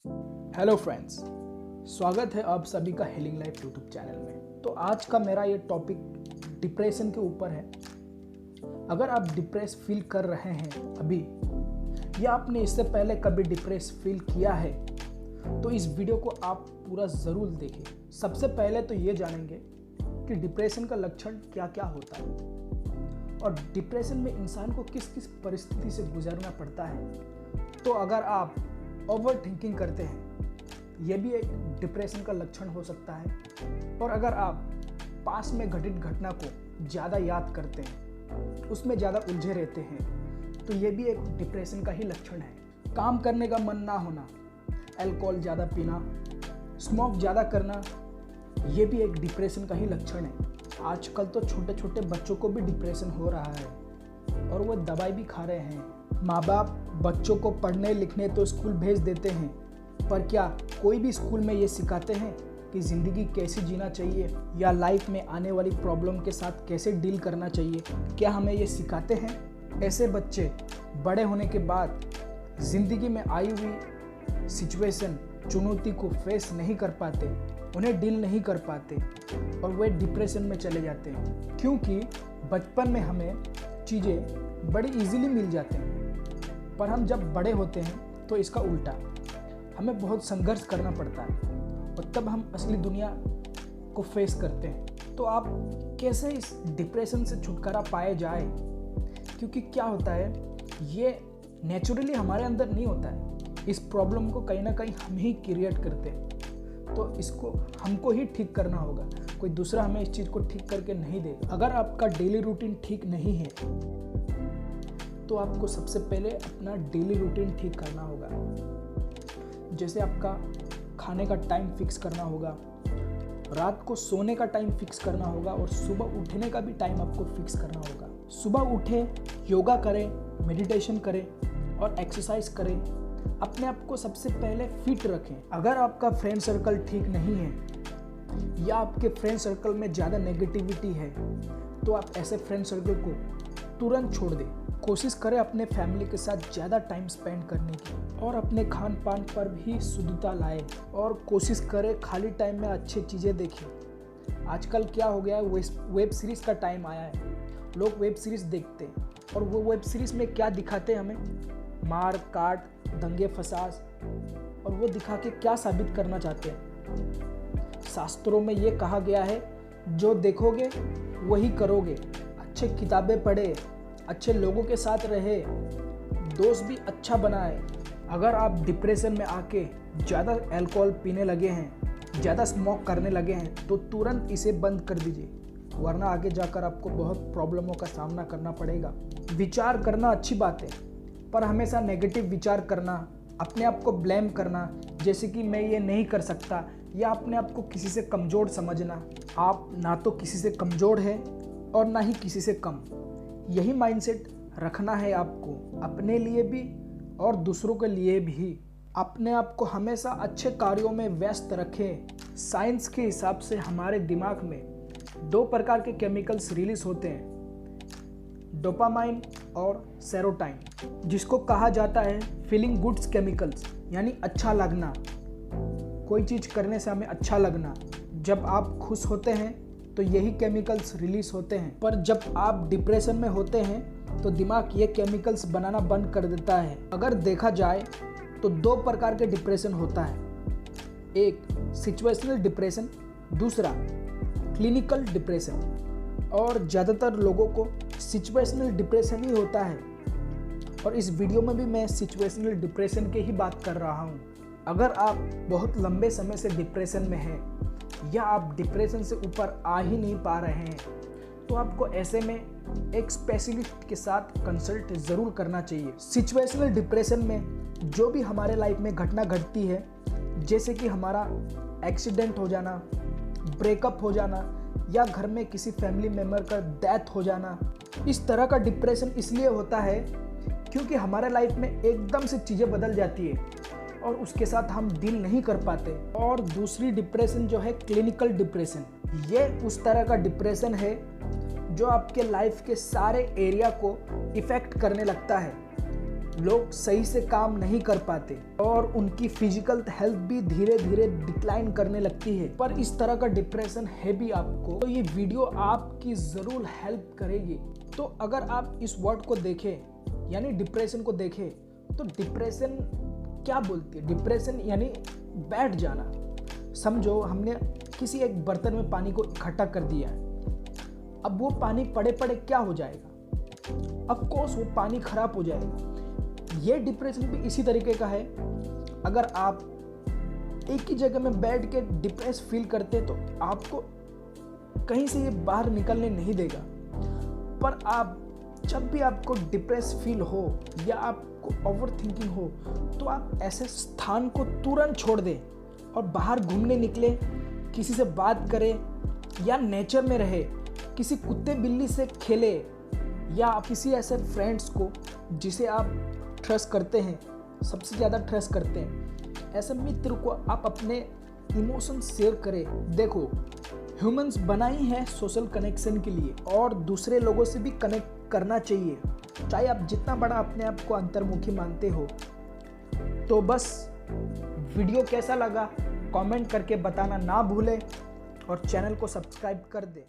Hello friends, स्वागत है आप सभी का हीलिंग लाइफ यूट्यूब चैनल में। तो आज का मेरा ये टॉपिक डिप्रेशन के ऊपर है। अगर आप डिप्रेस फील कर रहे हैं अभी, या आपने इससे पहले कभी डिप्रेस फील किया है, तो इस वीडियो को आप पूरा ज़रूर देखें। सबसे पहले तो ये जानेंगे कि डिप्रेशन का लक्षण क्या क्या होता है और डिप्रेशन में इंसान को किस किस परिस्थिति से गुजरना पड़ता है। तो अगर आप ओवर थिंकिंग करते हैं, यह भी एक डिप्रेशन का लक्षण हो सकता है। और अगर आप पास में घटित घटना को ज़्यादा याद करते हैं, उसमें ज़्यादा उलझे रहते हैं, तो यह भी एक डिप्रेशन का ही लक्षण है। काम करने का मन ना होना, अल्कोहल ज़्यादा पीना, स्मोक ज़्यादा करना, यह भी एक डिप्रेशन का ही लक्षण है। आजकल तो छोटे छोटे बच्चों को भी डिप्रेशन हो रहा है और वो दवाई भी खा रहे हैं। माँ बाप बच्चों को पढ़ने लिखने तो स्कूल भेज देते हैं, पर क्या कोई भी स्कूल में ये सिखाते हैं कि ज़िंदगी कैसे जीना चाहिए या लाइफ में आने वाली प्रॉब्लम के साथ कैसे डील करना चाहिए? क्या हमें ये सिखाते हैं? ऐसे बच्चे बड़े होने के बाद ज़िंदगी में आई हुई सिचुएशन, चुनौती को फेस नहीं कर पाते, उन्हें डील नहीं कर पाते और वे डिप्रेशन में चले जाते हैं। क्योंकि बचपन में हमें चीज़ें बड़ी इजीली मिल जाते हैं, पर हम जब बड़े होते हैं तो इसका उल्टा, हमें बहुत संघर्ष करना पड़ता है और तब हम असली दुनिया को फेस करते हैं। तो आप कैसे इस डिप्रेशन से छुटकारा पाए जाए? क्योंकि क्या होता है, ये नेचुरली हमारे अंदर नहीं होता है। इस प्रॉब्लम को कहीं ना कहीं हम ही क्रिएट करते हैं, तो इसको हमको ही ठीक करना होगा। कोई दूसरा हमें इस चीज़ को ठीक करके नहीं देगा। अगर आपका डेली रूटीन ठीक नहीं है, तो आपको सबसे पहले अपना डेली रूटीन ठीक करना होगा। जैसे आपका खाने का टाइम फिक्स करना होगा, रात को सोने का टाइम फिक्स करना होगा और सुबह उठने का भी टाइम आपको फिक्स करना होगा। सुबह उठे, योगा करें, मेडिटेशन करें और एक्सरसाइज करें। अपने आप को सबसे पहले फिट रखें। अगर आपका फ्रेंड सर्कल ठीक नहीं है या आपके फ्रेंड सर्कल में ज़्यादा नेगेटिविटी है, तो आप ऐसे फ्रेंड सर्कल को तुरंत छोड़ दें। कोशिश करें अपने फैमिली के साथ ज़्यादा टाइम स्पेंड करने की और अपने खान पान पर भी शुद्धता लाएं और कोशिश करें खाली टाइम में अच्छी चीज़ें देखें। आजकल क्या हो गया है, वेब सीरीज़ का टाइम आया है। लोग वेब सीरीज़ देखते हैं और वो वेब सीरीज़ में क्या दिखाते हैं हमें? मार काट, दंगे फसाद, और वो दिखा के क्या साबित करना चाहते हैं? शास्त्रों में ये कहा गया है, जो देखोगे वही करोगे। अच्छे किताबें पढ़े, अच्छे लोगों के साथ रहे, दोस्त भी अच्छा बनाए। अगर आप डिप्रेशन में आके ज़्यादा अल्कोहल पीने लगे हैं, ज़्यादा स्मोक करने लगे हैं, तो तुरंत इसे बंद कर दीजिए, वरना आगे जाकर आपको बहुत प्रॉब्लमों का सामना करना पड़ेगा। विचार करना अच्छी बात है, पर हमेशा नेगेटिव विचार करना, अपने आप को ब्लेम करना, जैसे कि मैं ये नहीं कर सकता, या अपने आप को किसी से कमज़ोर समझना। आप ना तो किसी से कमज़ोर है और ना ही किसी से कम। यही माइंडसेट रखना है आपको, अपने लिए भी और दूसरों के लिए भी। अपने आप को हमेशा अच्छे कार्यों में व्यस्त रखें। साइंस के हिसाब से हमारे दिमाग में 2 प्रकार के केमिकल्स रिलीज होते हैं, डोपामाइन और सेरोटाइन, जिसको कहा जाता है फीलिंग गुड्स केमिकल्स, यानी अच्छा लगना। कोई चीज़ करने से हमें अच्छा लगना। जब आप खुश होते हैं तो यही केमिकल्स रिलीज होते हैं, पर जब आप डिप्रेशन में होते हैं तो दिमाग ये केमिकल्स बनाना बंद कर देता है। अगर देखा जाए तो 2 प्रकार के डिप्रेशन होता है, एक सिचुएशनल डिप्रेशन, दूसरा क्लिनिकल डिप्रेशन। और ज़्यादातर लोगों को सिचुएशनल डिप्रेशन ही होता है, और इस वीडियो में भी मैं सिचुएशनल डिप्रेशन की ही बात कर रहा हूँ। अगर आप बहुत लंबे समय से डिप्रेशन में हैं या आप डिप्रेशन से ऊपर आ ही नहीं पा रहे हैं, तो आपको ऐसे में एक स्पेशलिस्ट के साथ कंसल्ट ज़रूर करना चाहिए। सिचुएशनल डिप्रेशन में जो भी हमारे लाइफ में घटना घटती है, जैसे कि हमारा एक्सीडेंट हो जाना, ब्रेकअप हो जाना, या घर में किसी फैमिली मेम्बर का डेथ हो जाना, इस तरह का डिप्रेशन इसलिए होता है क्योंकि हमारे लाइफ में एकदम से चीज़ें बदल जाती है और उसके साथ हम डील नहीं कर पाते। और दूसरी डिप्रेशन जो है क्लिनिकल डिप्रेशन, ये उस तरह का डिप्रेशन है जो आपके लाइफ के सारे एरिया को इफ़ेक्ट करने लगता है। लोग सही से काम नहीं कर पाते और उनकी फिजिकल हेल्थ भी धीरे धीरे डिक्लाइन करने लगती है। पर इस तरह का डिप्रेशन है भी आपको, तो ये वीडियो आपकी ज़रूर हेल्प करेगी। तो अगर आप इस वर्ड को देखें यानी डिप्रेशन को देखें, तो डिप्रेशन क्या बोलती है? डिप्रेशन यानी बैठ जाना। समझो हमने किसी एक बर्तन में पानी को इकट्ठा कर दिया है, अब वो पानी पड़े पड़े क्या हो जाएगा? ऑफ कोर्स वो पानी खराब हो जाएगा। ये डिप्रेशन भी इसी तरीके का है। अगर आप एक ही जगह में बैठ के डिप्रेस फील करते तो आपको कहीं से ये बाहर निकलने नहीं देगा। पर आप जब भी आपको डिप्रेस फील हो या आपको ओवर थिंकिंग हो, तो आप ऐसे स्थान को तुरंत छोड़ दें और बाहर घूमने निकले, किसी से बात करें या नेचर में रहे, किसी कुत्ते बिल्ली से खेले या किसी ऐसे फ्रेंड्स को जिसे आप ट्रस्ट करते हैं, सबसे ज़्यादा ट्रस्ट करते हैं, ऐसे मित्र को आप अपने इमोशन शेयर करें। देखो, ह्यूमंस बना ही है सोशल कनेक्शन के लिए और दूसरे लोगों से भी कनेक्ट करना चाहिए, चाहे आप जितना बड़ा अपने आप को अंतर्मुखी मानते हो। तो बस वीडियो कैसा लगा कमेंट करके बताना ना भूलें और चैनल को सब्सक्राइब कर दें।